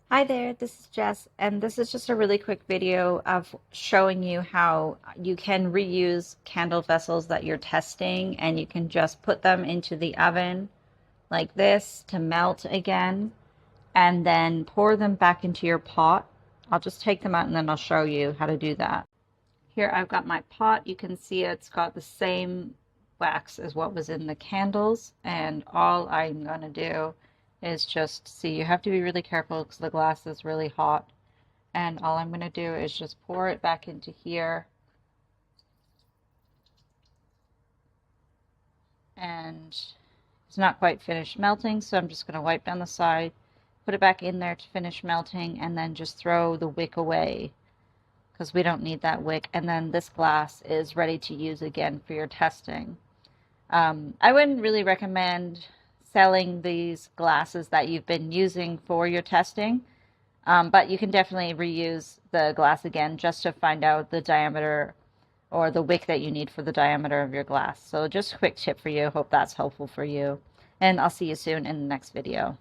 Hi there, this is Jess, and this is just a really quick video of showing you how you can reuse candle vessels that you're testing, and you can just put them into the oven like this to melt again, and then pour them back into your pot. I'll just take them out and then I'll show you how to do that. Here I've got my pot. You can see it's got the same wax as what was in the candles, and all I'm going to do is just see, you have to be really careful because the glass is really hot, and all I'm going to do is just pour it back into here, and it's not quite finished melting, so I'm just going to wipe down the side, put it back in there to finish melting, and then just throw the wick away because we don't need that wick. And then this glass is ready to use again for your testing. I wouldn't really recommend selling these glasses that you've been using for your testing, but you can definitely reuse the glass again just to find out the diameter or the wick that you need for the diameter of your glass. So just a quick tip for you. Hope that's helpful for you. And I'll see you soon in the next video.